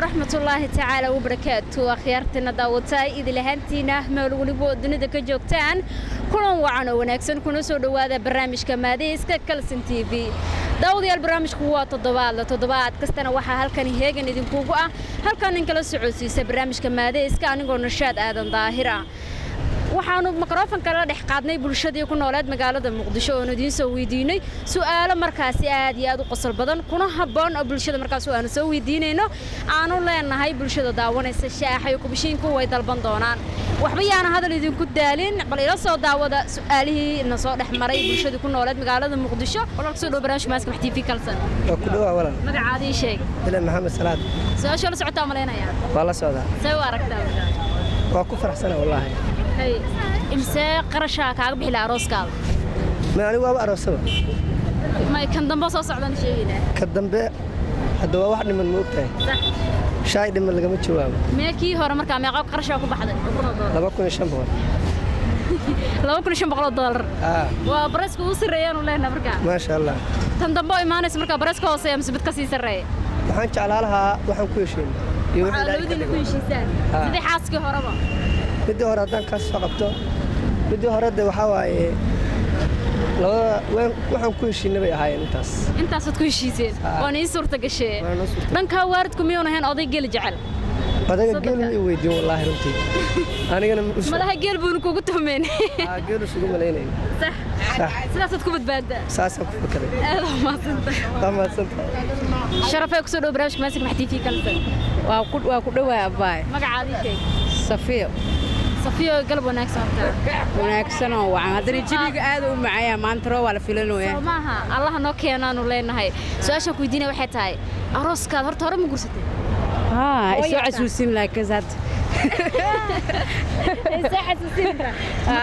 ورحمة الله تعالى وبركاته أخيارتنا داوتاي إذا لهانتينا مولولي بودنا دك جوكتان كلهم وعنا ونكسن كنا سودو هذا برنامج كماديس ككلسن تي في داودي البرنامج هو تضباط كستنا وحا هالكن هيجن إذن كوجا هالكن إنكلا سعودي برنامج كماديس كان يقول نشاد آدم ظاهرة waxaanu mikrofon kala dhex qaadnay bulshadii ku noolayd magaalada Muqdisho oo idin soo weydiinay su'aalo markaasi aad iyo aad u qosol badan kuna haboon oo bulshada markaas aan soo weydiinayno aanu leenahay bulshada daawanaysa shaaxay ku bishiinku way dalban doonaan waxba yaana hadal idin ku daalin bal ila soo daawada su'aalihii na soo dhex maray bulshada ku noolayd magaalada Muqdisho oo soo dhow barnaamij maaska TV kalsan ku dhawa walaal magacaadii sheeg Bilan Maxamed Salaad su'aasha la socota maleynaya wala socda soo aragtaa waa ku faraxsana wallahi هاي إمساء قرشة كعب بحلا عروس كاب ما أنا وابا عروسه ما كان دم بصوص عدن شيء له كدم بيع حد واحد من موقته شايد من اللي قمت شوام ماكي هو رمر كام يعقب قرشة وكو بحدا لا بكون شنبغل لا بكون $5 وبرسك وصل ريان ولا هنا بركة ما شاء الله تندم بقى إيمان اسمه بركة برسك وصي مسبت كسيس الرأي وحنش على لها وحن كويشين يقول لي كل شيء سهل بدي حاسك هربا بدي هردان كاس فقطه بدي هرد وحواي waxaan ku heshiinay bay ahaayeen intaas ku heshiiseen waan ii suurta gashay dhanka waaridku miyuu ahayn oday geel jecel odaga geel ii weydiin wallahi runtii anigana malaha geel buu kugu tuhmeen geel isugu maleynay sax sidaas ku badbaada saas ku fakaray ma santa sharafay ku soo dhow barnaamij maasik maxtiifi kalsan waa ku dhawaay abaay magacaadii sheeg Safiyo Safiyo qalb wanaagsan oo waan hadana jibiga aad u macaya maanta roo wala filanooyaa maaha Allah noo keenaanu leenahay su'aasha ku weydiinay waxay tahay arooskaad horta hore ma guursatay isoo casuusin laakiin saad isoo casuusin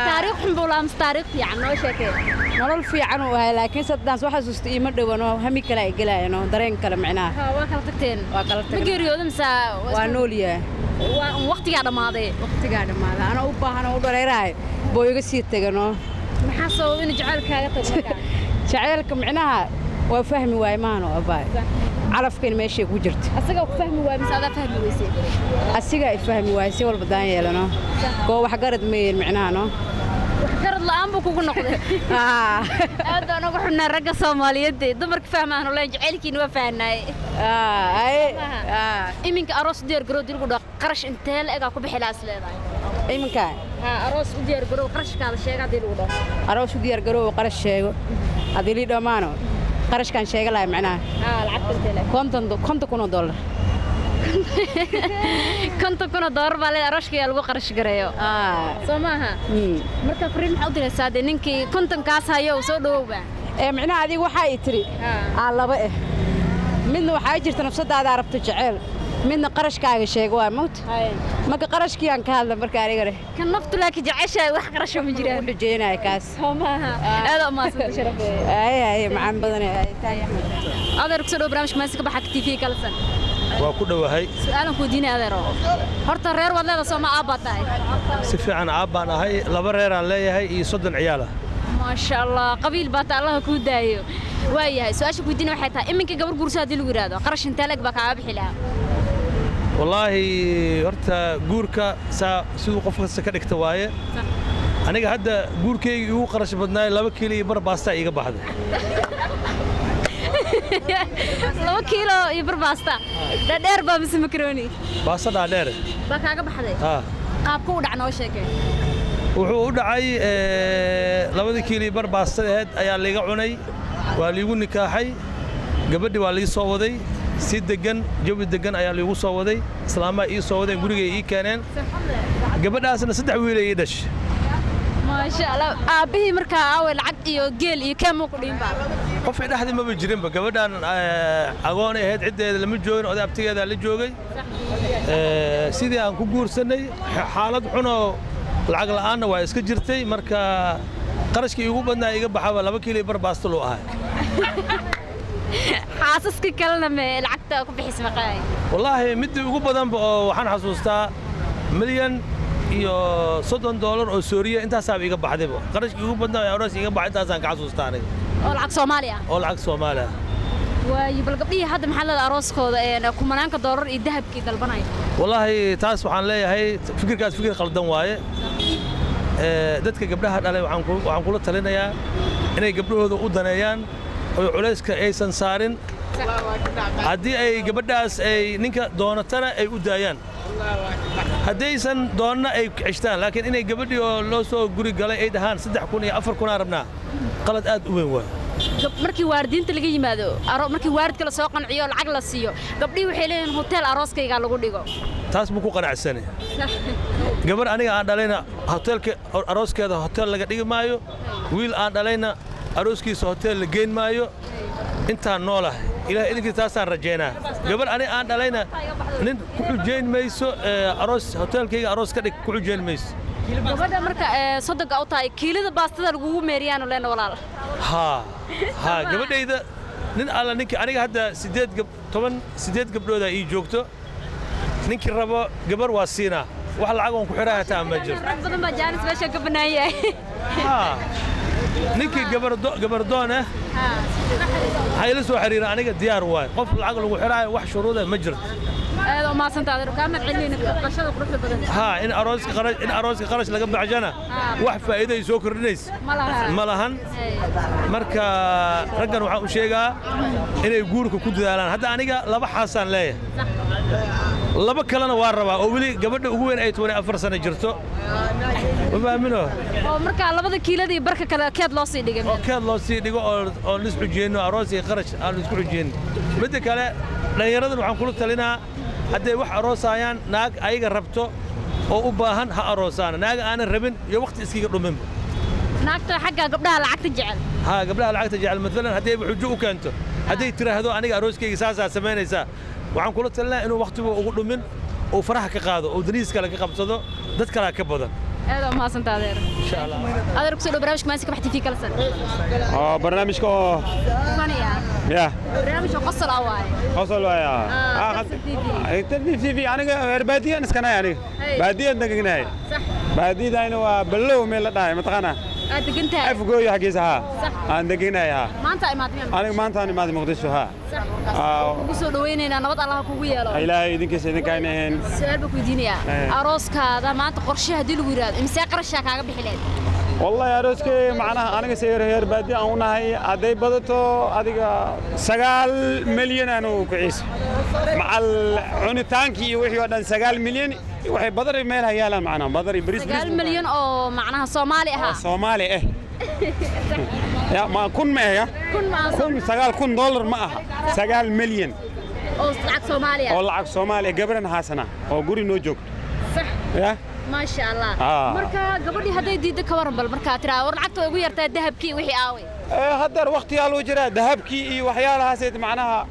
taariikh xunbula am taariikh fiican noo sheekay nolol fiican oo ah laakiin saddaas waxa xasuustay ima dhawano hami kale ay galayno dareen kale macnaha waa kala tagteen ma geeriyoodan waa nooliyaa waqtiga dhamaaday ana u baahan oo dhareerahay booyaga sii tagano maxaa sabab in jacaylkaaga tago jacaylka macnaha waa fahmi waay maano abaay calafkan meesha ku jirto asaga ku fahmi waay mise adaa fahmi weysay asiga ay fahmi waay si walba daan yeelano koo wax garad meeyeen macnaha no wax garad la'aan buu kugu noqday aad aan ugu xunaa ragga Soomaaliyeed dumarka fahmaan oo leen jacaylkiin waa fahnay iminka aroos diyaar garow dil ku dhaq qarash intee la eega ku bixi laas leedahay iminka aroos diyaar garow qarashkaada sheega dil u dhaq aroos diyaar garow qarash sheego hadii li dhamaano qarashkan sheega laay macnaha lacag intee la $50 $50 baa la arooshka lagu qarash gareeyo Soomaha marka fariin maxaa u diraysaa ninkii 50 kaas hayo soo dhawba macnaha adiga waxa ay tiri laba midna waxa jirta nafsadaada arabto jaceyl midna qarashkaaga sheego waa mood marka qarashkii aan ka hadla marka aniga kan naftu laakiin jacayl wax qarasho ma jiraan u dhajeynay kaas Soomaha aad ma soo sharafay ay macaan badan ay tahay adeer ku soo dhow barnaamij maasika baxa TV kalsan waa ku dhawahay su'aalan ku diinay adeero horta reer wadada Soomaa aabataay si fiican aabaan ahay laba reer aan leeyahay iyo 30 ciyaal ah ma sha Allah qabiil baata Allah ku daayo waayahay su'aasha ku diinay waxay tahay iminka gabar guursa hadii lagu yiraahdo qarash inta lag baa ka bixi lahaa wallahi horta guurka sidoo qof kasta ka dhigta waaye aniga hadda guurkeyga ugu qarash badnaay 2 kiilo iyo bar baasta iga baxday 2 kiilo iyo bar baasta dheer baa mise makaroni baasta dheer baa kaaga baxday qaabku u dhacnoo sheekay wuxuu u dhacay 2 kiilo iyo bar baasta ayaa liiga cunay waa liigu nikaaxay gabadhii waa lii soo waday si degan jawi degan ayaa liigu soo waday islaamaha ii soo wadeen gurigay ii keeneen gabadhaasna 3 wiil ay dhashay ما شاء الله أبيه مركا أول عقد يجيل يكمل كلين بعض قف إحدى ما بيجرين بقبلنا أغاني هاد عدة لما جوين أو أبتي هذا اللي جوجي سيدي أنكو جور سنة حالات حنا العقل أنا واسك جرتي مركا قرش كي يجوا بدنا يجيب بحاول لما كيلي برباستلو هاي حاسس كلنا العقد أكو بحس مقاي والله مدي يجوا بدنا وحن حسوستا مليون iyo $30 oo Suuriya inta saab iga baxdayba qarashkii ugu badnaa ee Aroos iga baxay intaasaan ka xasuustaanay oo lacag Soomaaliya oo lacag Soomaaliya waayo bal gabdhihii hadda maxaa la arooskooda kumanaanka doolar iyo dahabkii dalbanaya wallaahi taas waxaan leeyahay fikirkaas fikir qaldan waaye dadka gabdhaha dhalay waxaan kula talinayaa inay gabdhahooda u daneeyaan oo culayska aysan saarin haddii ay gabadhaas ay ninka doonatana ay u daayaan haddaysan doonna ay cishtaan laakiin inay gabadhii oo loo soo guri galay ay dhahaan 3,000 iyo 4,000 rabnaa qalad aad u weyn waay markii waaridiinta laga yimaado markii waaridka la soo qanciyo lacag la siiyo gabdhii waxay leeyihiin hotel arooskayga lagu dhigo taas buu ku qanacsanay gabar aniga aan dhalayna hotelka arooskeeda hotel laga dhigi maayo wiil aan dhalayna arooskiisa hotel la geyn maayo intaan noolahay ilaahay idinkiisa taasaan rajaynaa gabar aniga aan dhalayna nin ku xujeyn mayso aroos hotelkayga aroos ka dhig ku xujeyn mayso gabadha marka soddonka u tahay kiilada baastada lagugu meeriyaano leena walaal ها gabadhayda nin alla ninkii aniga hadda 8 gabdhooda ii joogto ninkii rabo gabar waa siinaa wax lacag aan ku xirahay taa ma jiro badan ba jaanis meesha ka banaayay ninkii gabar doon waxay la soo xiriiraan aniga diyaar waay qof lacag lagu xirahay wax shuruuda ma jirto aad ma santaad kaamad cilina qashada quruxda badan in arooska qarash laga baxjana wax faa'iido ay soo kordhinayso ma lahan marka raggan waxa uu sheegaa inay guurka ku dadaalaan hadda aniga laba xaasaan leeyahay laba kalena waa rabaa oo weli gabadha ugu weyn ay 24 sano jirto wafaamino oo marka labada kiilada iyo barka kale keed loo sii dhigay keed loo sii dhigo oo lis xujeeno aroos iyo qarash aan isku xujeen mid kale dhalinyaradan waxaan kula talinaa hadday wax aroosayaan naag ayaga rabto oo u baahan ha aroosaan naag aan rabin iyo waqti iskiga dhumin naagta xagga gabdhaha lacagta jecel gabdhaha lacagta jecel midna hadday xujo u keento hadday tiraahdo aniga arooskayga saasa sameynaysa waxaan kula talinaa inuu waqtigu ugu dhumin oo faraha ka qaado oo daniis kale ka qabsado dad kale ka badan aad ma santaad insha Allah adeer ku soo barnaamijka maasika baxti fi kala san barnaamijka faniya ya barnaamijka qosol awaay TV aniga erbaadiyan iskana aniga baadiyan dagnaay baadiyadayna waa ballow meel la dhahay mataqana aad degantahay afgooyo xaqiisa aan deganahay maanta imaadeen aniga maanta aan imaad Muqdisho ugu soo dhaweynayna nabad Allah kugu yeelo ilaahay idinkiisa idinkayneen su'aal baa ku diinaya arooskaada maanta qorshe hadii lagu yiraahdo imisa qarasha kaaga bixileed والله أروسكي معناها أنا كسير هير بدي أنا هاي عدي بدتو أديك 9 مليون أنا كويس مع العنتانكي وحي ودن 9 مليون وحي بدر ميل هيالا معنا بدر بريس 9 مليون أو معناها صومالي صومالي يا ما كن ما هي كن 9 دولار معها 9 مليون أو لعك صوماليا أو لعك صوماليا قبرنا حسنا أو قولي نوجوك صح يا ما شاء الله مركا قبلي هذا جديد كورن بالمركا ترى ورلعت ويقول يرتاح ذهبكي وحي آوي هدر وقت يالو جرا ذهبكي وحيالها سيد معناها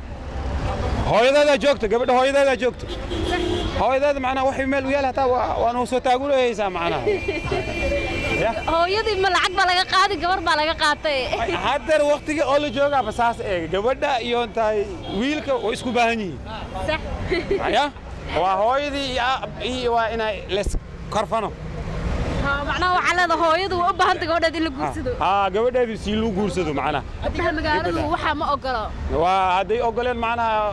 هاي ذا جوكت قبل هاي ذا جوكت هاي ذا معناها وحي مال ويالها تا وأنا وصوت أقول إيه سام معناها هاي ذي ملعب بلقى قاعد قبر بلقى قاطع هدر وقت أول جوكا بساس إيه قبل ده يون تاي ويلك ويسكو بهني صح يا وهاي ذي إيه وإنا لس كرفانو معناه وعلى هويد وأبهنت قاعدة اللي جورسدو قاعدة سيلو جورسدو معنا أبها مقالة وحى ما أقرأ وهذي أقولين معنا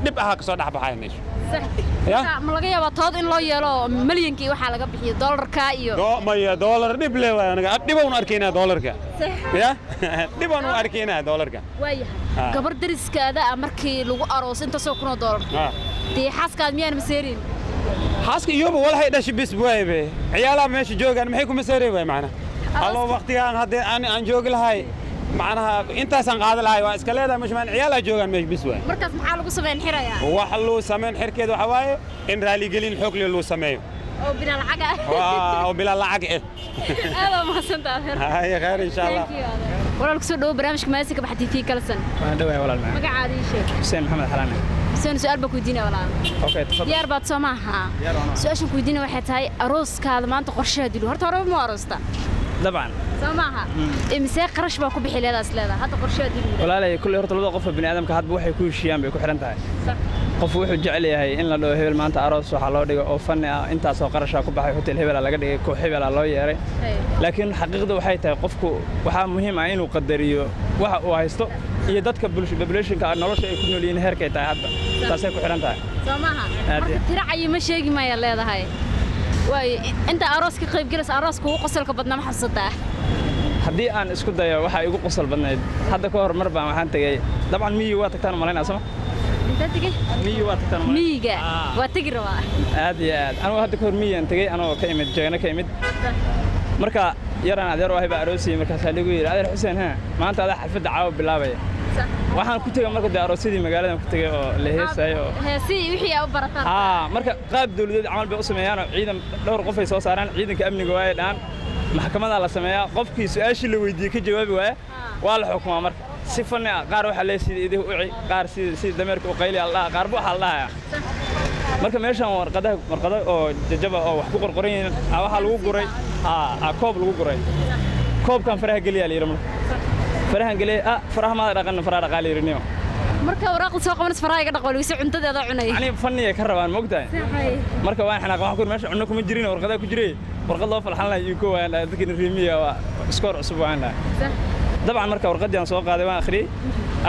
نبقى كسر حبة هاي نيش صح يا ملاقيه بطاط إن الله يلا مليون كي وحى لقى بحي دولار كايو ما هي دولار نبلة أنا نبغى أركينا دولار كا يا نبغى أركينا دولار كا ويا كبر درس كذا أمريكي لو أروس أنت سوكنا دولار دي حاس كان ميان مسيرين حاسك يوم ولا هيدا شيء بس بواي عيالها ماشي جوج أنا محيكم مسيري بواي معنا الله وقتي أنا هذا أنا جوج لهاي معناها أنت سنقاد لهاي واسكاليدا مش من عيالها جوج أنا مش بس بواي مركز محل قصة حرة يا وحلو سمين حر كده وحواي إن رالي قليل حكل اللي سميه أو بلا العقة أو بلا العقة هذا ما سنت آخر هاي خير إن شاء الله ولا الكسر دو برامج ماسك بحدي فيه كل سنة أنا دوي ولا المعنى ما قاعد يشيء حسين محمد حرامي سؤال بكودينا ولا أوكي تفضل يا ربط سماها سؤال كودينا واحد هاي أروس كذا ما أنت قرشة دلو هرت هرب مو أروستا طبعا سماها إمساك قرش باكو بحلال أسلاله هذا قرشة دلو ولا لا كل هرت لوضع قف بني آدم كهاد بوحي كل شيء بيكون حرنتها صح qof wuxuu jecel yahay in la dhoo hebel maanta aroos waxa loo dhigo oo fan ah intaas oo qarasha ku baxay hotel hebel laga dhigay koox hebel loo yeeray laakiin xaqiiqdu waxay tahay qofku waxa muhiim ah inuu qadariyo waxa uu haysto iyo dadka populationka nolosha ay ku nool yihiin heerka ay tahay hadda taasay ku xiran tahay soomaha marka tiraacay ma sheegi ma leedahay way inta arooska qayb galaysa arooska ugu qosolka badnaa ma xasuutaa haddii aan isku dayo waxa igu qosol badnayd hadda ka hor mar baan waxaan tagay dabcan miyi waa tagtaan malaynaa sama inta tagay miyi waa tagtaan malaynaa miyiga waa tagi rabaa aad iyo aad anuu hadda ka hor miyaan tagay anoo ka imid jeegana ka imid marka yaraan adeer wahay baa aroosiyay markaasaa lagu yidhi adeer xuseen ha maanta adaa xafladda caawa bilaabaya waxaan ku tegay marka dee aroosyadii magaaladan ku tegay oo la heesay oo heesii wixii ay u barataan marka qaab dawladeed camal bay u sameeyaan oo ciidan dhowr qof ay soo saaraan ciidanka amniga waa ay dhaan maxkamada la sameeyaa qofkii su'aashii la weydiiyay ka jawaabi waaya waa la xukumaa marka si fanni ah qaar waxa leeyahay sidii idii u ciy qaar sidii dameerka u qayli allah qaar waxa la dhahayaa marka meeshan warqado oo jajaba oo wax ku qorqoran yihiin waxa lagu guray koob lagu guray koobkan faraha galiya la yiraahdo faraha galiya faraha ma dhaqan faraha dhaqaale yirniyo marka waraaqda soo qabanaysa faraha iga dhaqo waligiisa cuntadeeda cunay ani fanniga ka rabaan moogtahay marka waan xanaaq waxaan ku meesha cunno kuma jirin warqada ku jiray warqad loo falxan lahayd ko waan dadkii riimiya waa iskoor cusub waan dabcan marka warqadii aan soo qaaday waan akhriyay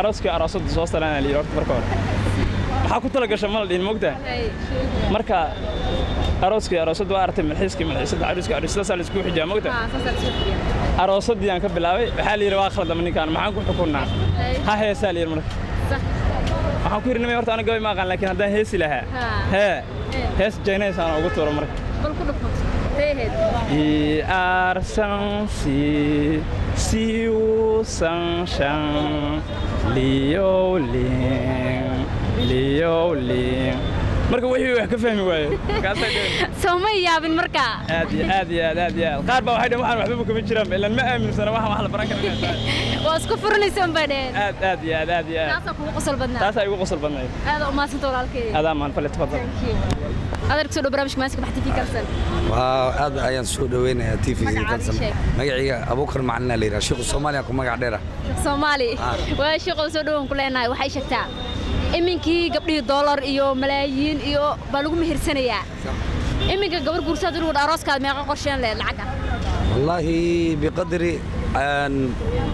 arooskii aroosada soo saarana la yiraahdo marka hore waxa ku tala gashay mal dhin moogtahay marka arooskii aroosada waa artay malxiiskii arooska la isku xijaa moogtahay aroosadii aan ka bilaabay waxa la yiraahdaa khalad ninkaan maxaan ku xukunaa ha heesaa la yiraahdo waxaan ku yirnay horta aniga way ma aqaan laakiin haddaan heesi lahaa hees jaynays aan ugu tuuro marka bal ku dhufo teehed si u sanshan liyoling marka wixii wax ka fahmi waaye sooma yaabin marka aad qaar baa waxay dhahan waxaan waxba kuma jiraan ilaan ma aaminsana wax la baran karo waa isku furnaysan badeen aad taasoo kugu qosol badnaa taasoo igu qosol badnayd aad u maasanto walaalkay adaa maan fale tafadal adeerku soo barnaamijka maaska baxti fi kalsan aad ayaan soo dhaweynayaa TV kalsan magaciga Abuukar Macalin la yiraahdo Sheekh Soomaaliya ku magac dheera Soomaali waa sheekh soo dhawan ku leenahay waxay sheegtaa iminkii gabdhii dollar iyo malaayiin iyo baa lagu mehersanayaa iminka gabar guursaad inuu arooskaad meeqa qorsheen leed lacag wallahi biqadri aan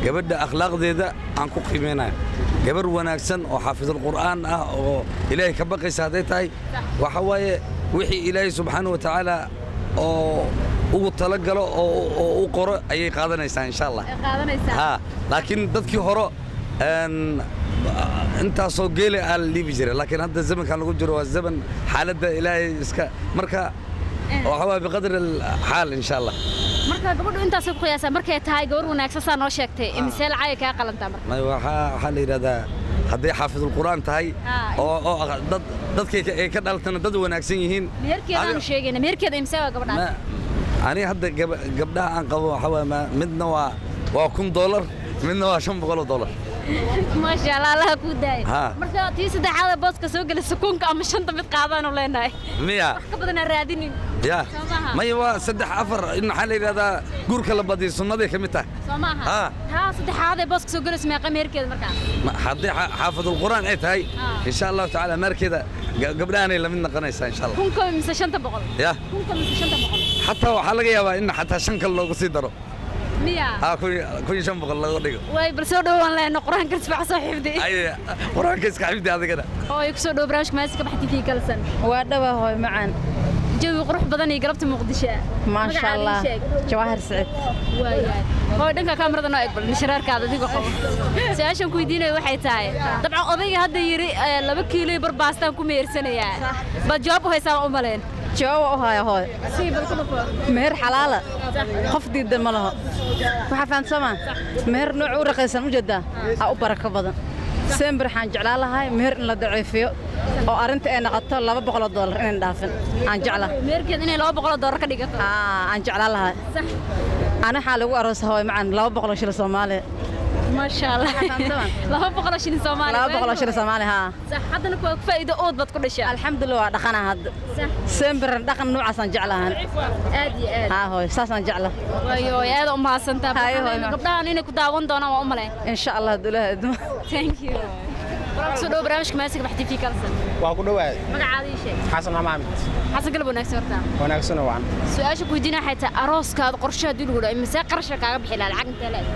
gabadha akhlaaqdeeda aan ku qiimeynaa gabar wanaagsan oo xaafidul qur'aan ah oo ilaahay ka baqaysa haday tahay waxa waaye wixii ilaahay subxaanahu wa ta'ala oo ugu tala galo oo u qoro ayay qaadanaysaa insha Allah laakiin dadkii hore intaasoo geele aan liibi jiray laakiin hadda zamankan lagu jiro waa zaman xaaladda ilaahay iska marka waxa waa biqadri xaal insha Allah marka gabadhu intaas ku qiyaasa markay tahay gabar wanaagsan saa noo sheegtay imseel caay ka qalantaa marka waxa la yiraahdaa haddii xaafidul qur'aan tahay oo dadkay ay ka dhaltana dad wanaagsan yihiin meerkeedaan sheegayna meerkeeda imseel waa gabadha ani hadda gabdhaha aan qabo waxa waa midna waa $1,000 midna waa $500 ما شاء الله الله كوداي مرتا تي سدحاده بوسكا سو غلي سكونك اما شنت مid qaadano leenahay miya ka badan raadinin ya may waa 3 4 in xal iraada guurka la badiyo sunnada kamid tahay Soomaha ha saddexaade booska soo galis meeqa meerkeeda markaa hadii xaafidul quraan ay tahay insha Allah taala meerkeeda gabdhaanay la mid noqonaysa insha Allah kunka mise 500 ya kunka mise 500 hatta waxa laga yaabaa in hatta 5 kale loogu sii daro miya kun 500 lagu dhigo way bal soo dhawaan leena quraanka isbax soo xifdi ay quraanka iska xifdi adigana oo ay ku soo dhaw barnaamijka maaska baxti fi kalsan waa dhawa hooy macaan jawi qurux badan iyo galabta Muqdisho ma sha Allah Jawahar Said waayahay oo dhanka kaamirada noo egbal nishraarkaada adiga qabo su'aashan ku weydiinay waxay tahay dabcan odayga hadda yiri 2 kiilo barbaastaan ku meersanayaa bad jawaab u haysaa u maleen jawaab u haya hooy si bal ku dhufo meher xalaala qof diidan ma laha waxa fahansamaa meher nooc u raqaysan u jeedaa u baraka badan سمبر حان جعلها مهر إن لا ضعيفيو أو أرنت أنا قطع $200 إن دافن عن جعلها مهر كذا إن $200 كديك عن جعلها صح أنا حالو أرس هاي معن $200 شيل صومالي ما شاء الله $200 شيل صومالي $200 شيل صومالي ها صح حتى نكون فائدة أود بتكون شيء الحمد لله دخنا هاد سمبر دخن نوع عشان جعلها آدي ها هو ساسا جعله ويو يا هذا أمها سنتا قبلها أنا كنت أقول دونا وأمله إن شاء الله دوله thank you سودو برامج ماسك بحتي في كلسن واكو دواad magacaadi sheeg xasan maxamed xasan galab wanaagsan horta wanaagsan waan su'aasha ku weydiinaa xayta arooskaad qorshaha dil wada imisa qarashka kaaga bixi lahaa lacag inta leed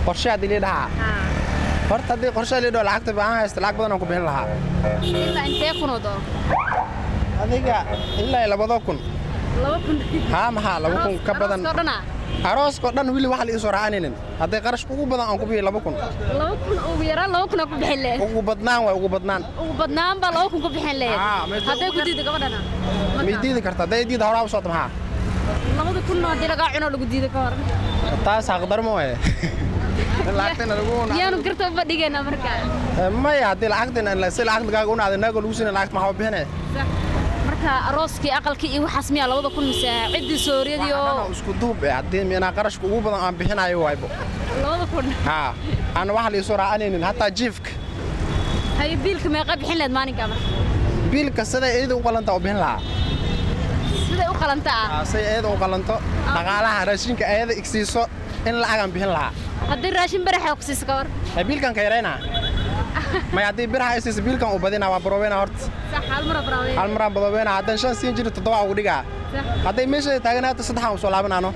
qorshaha dil dhaha horta haddii qorshe lidho lacagta baan haysta lacag badan aan ku bixin lahaa ilaa intee kunoo doolar adiga ilaa 2,000 haa maxaa 2,000 ka badan aroosko dhan wili wax la ii soo raacanaynin hadday qarash ugu badan aan ku bixiyo 2,000 ugu yaraan 2,000 ku bixin leeyahay ugu badnaan way ugu badnaan baa 2,000 ku bixin leeyahay hadday ku diido gabadhana ma diidi kartaa hadday diido horaa u soo maxaa 2,000 hadii laga cuno lagu diido ka hor taas aqdar ma way lacagtana lagu yaanu garto ba dhigayna markaa maya haddii lacagtana la si lacagtaaga una adenago lagu siina lacagta maxaa bixinay marka arooskii aqalkii iyo waxaas miyaa 2,000 mise cidii sooriyadii oo isku duub haddii mina qarashka ugu badan aan bixinayo waybo 2,000 haa ana wax la ii soo raacanaynin hataa jiifka hay biilka meeqa bixin leed maalinka marka biilka sida eedo u qalanta u bixin lahaa sida u qalanta sida eedo u qalanto dhaqaalaha raashinka eedo igsiiso in lacag aan bixin lahaa haddii raashin baraxa ku siiso ka war biilkan ka yareynaa ma haddii biraha ay siiso biilkan u badinaa waa baroobeena horta sax hal mar baroobeena haddaan 5 siin jiro 7 ugu dhigaa hadday meesha taaganaato 3 aan soo laabanaano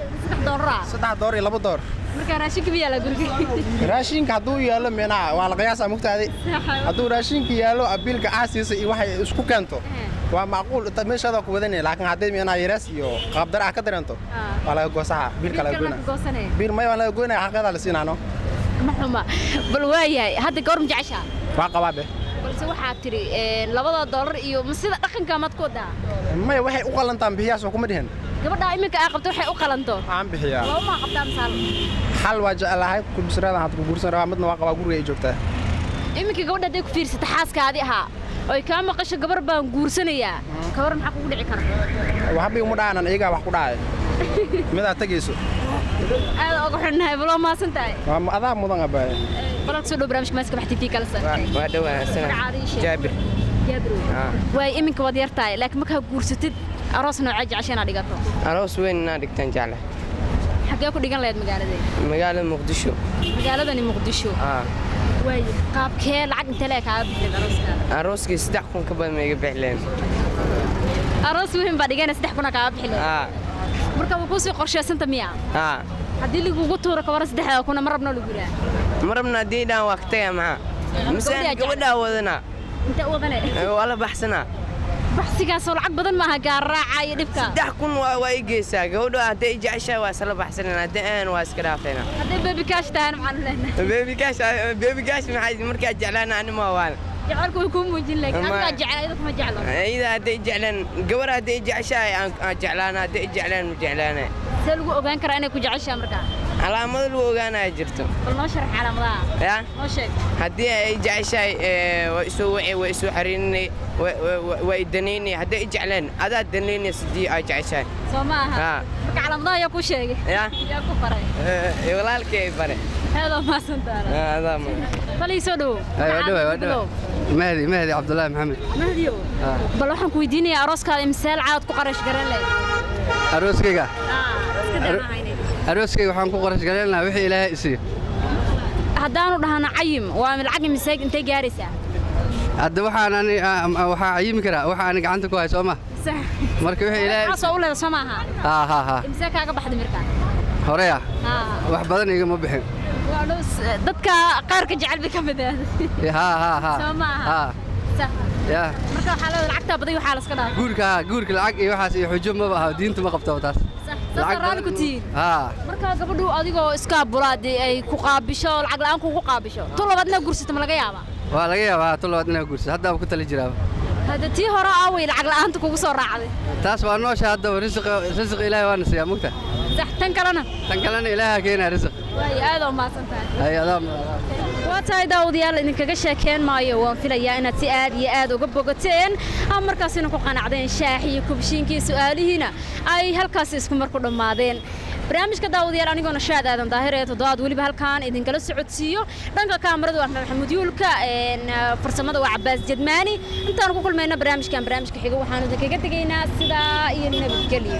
$3 iyo $2 marka raashinka biyaa la guriga raashinka hadduu yaalo meena waa la qiyaasaa mugtaadi hadduu raashinka yaalo biilka aasiisa iyo waxay isku keento waa macquul meeshada ku wadanay laakiin haddii meena yarees iyo qaab darac ka dareento waa laga goosaha biilka laga goynaa biil ma waa laga goynaa xaqada la siinaano maxuma bal waayahay hadda goorma jecesha waa qabaabe balse waxa tiri $2 iyo sida dhaqanka mad ku daa may waxay u qalantaan bixiyaas oo kuma dhihin gabadha iminka ay qabto waxay u qalanto aan bixiyaa laba ma qabtaan saal hal waa jecelahay ku bisraada had ku guursan rabaa midna waa qabaa guriga ay joogtaa iminka gabadha haday ku fiirsata xaaskaadi ahaa oo ka maqasho gabar baan guursanayaa gabar maxaa kugu dhici kara waxba uma dhaanan iyaga wax ku dhacay mid aad tagayso aad ugu xunnahay balo ma santahay waa adaa mudan abay balad soo barnaamijka maaska baxti fi kala san waa dhawaa jaabir way iminka wad yartaay laakiin marka guursatid aroos nooca jeceshana dhigato aroos weyn na dhigtan jecla xagee ku dhigan leed magaalada Muqdisho magaaladani Muqdisho way qaabkee lacag inta leeyahay ka bixin arooskii 3,000 ka badan meega bixleen aroos weyn ba dhigan 3,000 ka bixleen marka uu ku soo qorsheysanta miya haddii lagu tuuro ka waran 3,000 marabna lagu yiraahdo marabna diidaan waqtiga ma misaan gabadha wadana inta wadana wala baxsana baxsigaas oo lacag badan ma aha gaar raacay dhibka 3,000 waa igeysa gabadha haday jeceshaa waa sala baxsanana haday aan waa iska dhaafayna haday baby cash taan macaan leena baby cash maxay markaa jeclaana anima waan جعلك ويكون موجين لك أنا جعل ما جعله إذا هدي جعلان قبل هدي جعشة جعلانة هدي جعلان جعلانة سلوا أوجان كراني كجعش أمريكا على مدى الوجان أجرتهم والله شرح على مدى يا ماشي هدي جعشة ويسوي حريني ويدنيني هدي جعلان هذا دنيني سدي جعشة سماها على مدى يكون شيء يا يكون فرق ولا الكيف فرق هذا ما سنتنا هذا ما فليسودو أيوة مهدي عبد الله محمد مهديو بل waxaan ku weydiinayaa arooskaada imsaal caad ku qarash garan leh arooskayga arooskayga waxaan ku qarash garan lahaa wixii ilaahay isiyo haddaanu dhahana cayim waa lacag imsaag intee gaaraysaa hadda waxaa cayimi karaa waxa aan gacanta ku hay soo ma sax marka wixii ilaahay soo u leedahay soo maaha ha imsaag kaaga baxday markaa horeya wax badan igama bixin dadka qaarka jecel bay ka midaaday ha Soomaha sax ya marka waxa la lacagta baday waxa la iska dhaafay guurka lacag iyo waxaas iyo xujo ma aha diinta ma qabto taas lacag raali ku tiin marka gabadhu adigoo iska bulaadi ay ku qaabisho lacag la'aan ku qaabisho tu labadna guursato ma laga yaabaa waa laga yaabaa tu labadna guursato hadda ku tali jiraa hada tii hore away lacag la'aanta kugu soo raacday taas waa noosha hadda risq ilaahay waa nasiya mugta صح تنكلنا إلهها كينا رزق هذا ما سنتين هذا واتاي داوديال إنك شاكين مايو وانفليا إن تياد ياد وقبقتين أمركاس إنكم قناعدين شاحي كوبشينكي سؤالي هنا أي هالكاس إسكم مركض ماذين برنامجka daawadayaal anigoo nashaad aadan daahir ee toddobaad waliba halkaan idin kala socodsiiyo dhanka kaamirada waa Maxamed Yuulka farsamada waa Cabbaas Jadmaani intaan ku kulmayna barnaamijka xiga waxaan idin kaga tageynaa sida iyo nabadgelyo